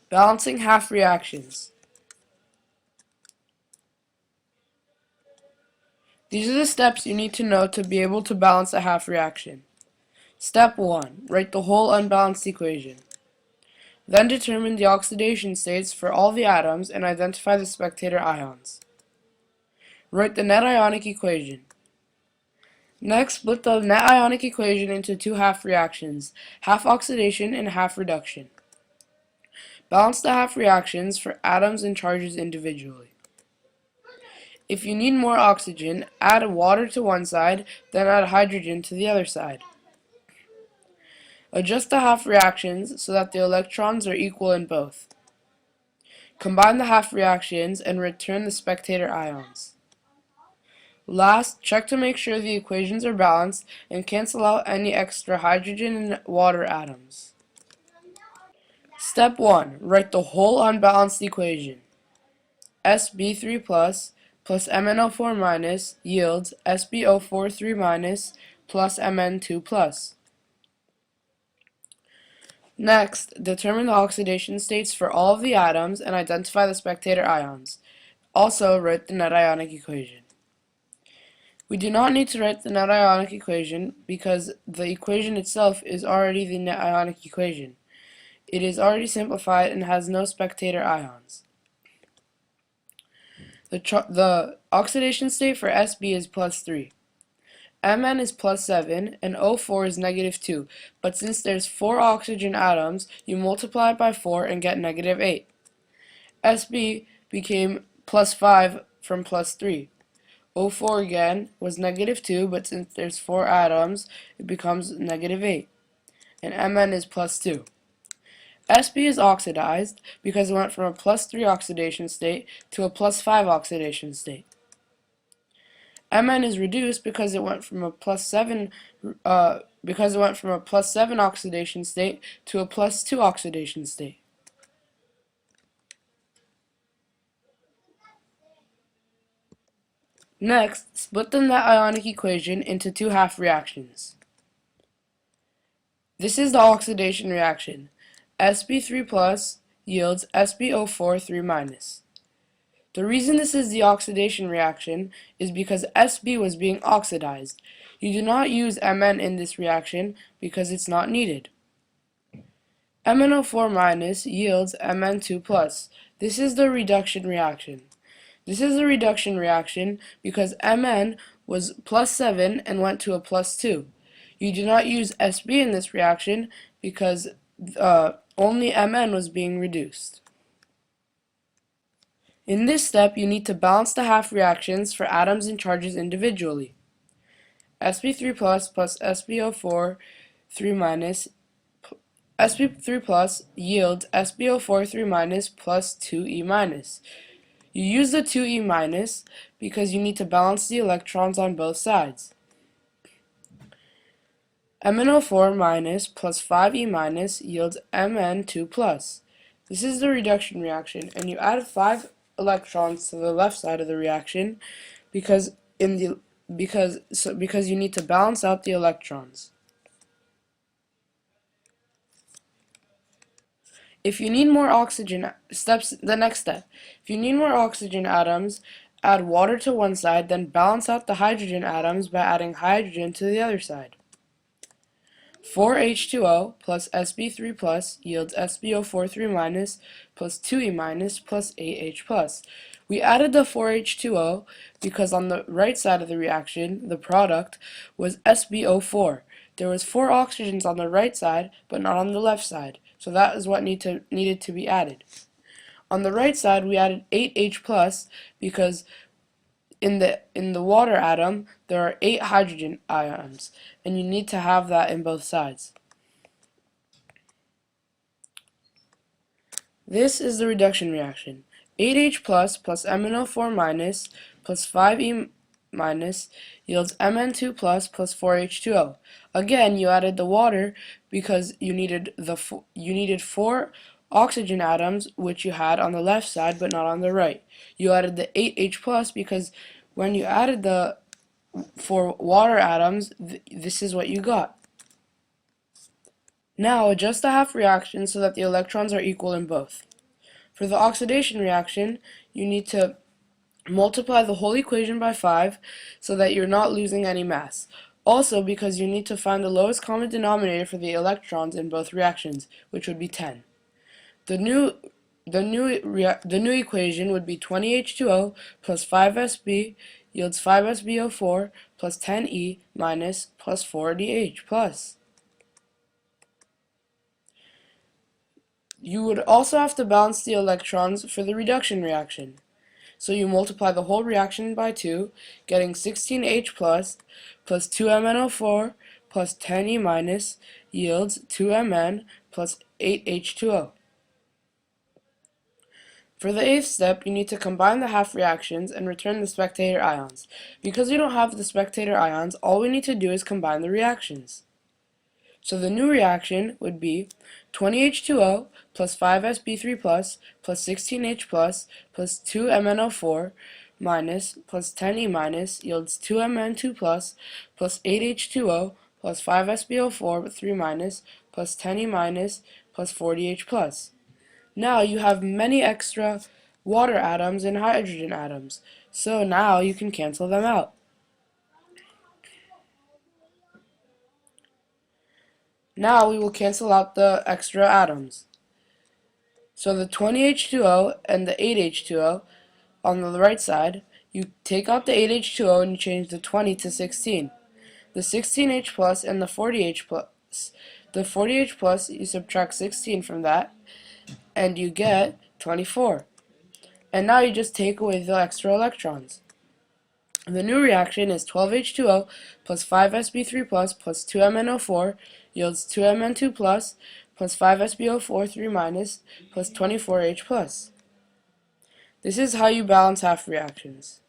Balancing half reactions. These are the steps you need to know to be able to balance a half reaction. Step 1. Write the whole unbalanced equation. Then determine the oxidation states for all the atoms and identify the spectator ions. Write the net ionic equation. Next, split the net ionic equation into two half reactions, half oxidation and half reduction. Balance the half reactions for atoms and charges individually. If you need more oxygen, add water to one side, then add hydrogen to the other side. Adjust the half reactions so that the electrons are equal in both. Combine the half reactions and return the spectator ions. Last, check to make sure the equations are balanced and cancel out any extra hydrogen and water atoms. Step 1. Write the whole unbalanced equation. Sb3 plus MnO4 minus yields SbO4 minus plus Mn2 plus. Next, determine the oxidation states for all of the atoms and identify the spectator ions. Also, write the net ionic equation. We do not need to write the net ionic equation because the equation itself is already the net ionic equation. It is already simplified and has no spectator ions. The oxidation state for Sb is plus 3. Mn is plus 7 and O4 is negative 2, but since there's 4 oxygen atoms, you multiply it by 4 and get negative 8. Sb became plus 5 from plus 3. O4 again was negative 2, but since there's 4 atoms, it becomes negative 8. And Mn is plus 2. Sb is oxidized because it went from a plus 3 oxidation state to a plus 5 oxidation state. Mn is reduced because it went from a plus 7 oxidation state to a plus 2 oxidation state. Next, split the net ionic equation into two half reactions. This is the oxidation reaction. Sb3 plus yields SbO4 minus. The reason this is the oxidation reaction is because Sb was being oxidized. You do not use Mn in this reaction because it's not needed. MnO4 minus yields Mn2 plus. This is the reduction reaction. This is the reduction reaction because Mn was plus 7 and went to a plus 2. You do not use Sb in this reaction because only Mn was being reduced. In this step, you need to balance the half reactions for atoms and charges individually. Sb3 plus SbO4 minus Sb3 plus yields SbO4 minus plus 2E minus. You use the 2E minus because you need to balance the electrons on both sides. MnO4 minus plus 5E minus yields Mn2 plus. This is the reduction reaction, and you add 5 electrons to the left side of the reaction because you need to balance out the electrons. If you need more oxygen, the next step. If you need more oxygen atoms, add water to one side, then balance out the hydrogen atoms by adding hydrogen to the other side. 4H2O plus Sb3 plus yields SbO4 minus plus 2E minus plus 8H plus. We added the 4H2O because on the right side of the reaction, the product was SbO4. There was 4 oxygens on the right side, but not on the left side, so that is what needed to be added. On the right side, we added 8H plus because in the water atom, there are 8 hydrogen ions, and you need to have that in both sides. This is the reduction reaction. 8H plus MnO4 minus plus 5E minus yields Mn2 plus 4H2O. Again, you added the water because you needed 4 oxygen atoms, which you had on the left side but not on the right. You added the 8H plus because when you added the 4 water atoms, this is what you got. Now adjust the half reaction so that the electrons are equal in both. For the oxidation reaction, you need to multiply the whole equation by 5 so that you're not losing any mass. Also, because you need to find the lowest common denominator for the electrons in both reactions, which would be 10. The new equation would be 20H2O plus 5Sb yields 5SbO4 plus 10E minus plus 4DH plus. You would also have to balance the electrons for the reduction reaction. So you multiply the whole reaction by 2, getting 16H plus 2MnO4 plus 10E minus yields 2Mn plus 8H2O. For the 8th step, you need to combine the half reactions and return the spectator ions. Because we don't have the spectator ions, all we need to do is combine the reactions. So the new reaction would be 20H2O plus 5Sb3 plus 16H plus 2MnO4 minus plus 10E minus yields 2Mn2 plus 8H2O plus 5SbO4 3 minus plus 10E minus plus 40H plus. Now you have many extra water atoms and hydrogen atoms, so now you can cancel them out. Now we will cancel out the extra atoms. So the 20H2O and the 8H2O on the right side, you take out the 8H2O and you change the 20 to 16. The 16H plus and the 40H plus. The 40H plus, you subtract 16 from that, and you get 24. And now you just take away the extra electrons. The new reaction is 12H2O plus 5Sb3 plus 2MnO4 yields 2Mn2 plus 5SbO4 3 minus plus 24H plus. This is how you balance half reactions.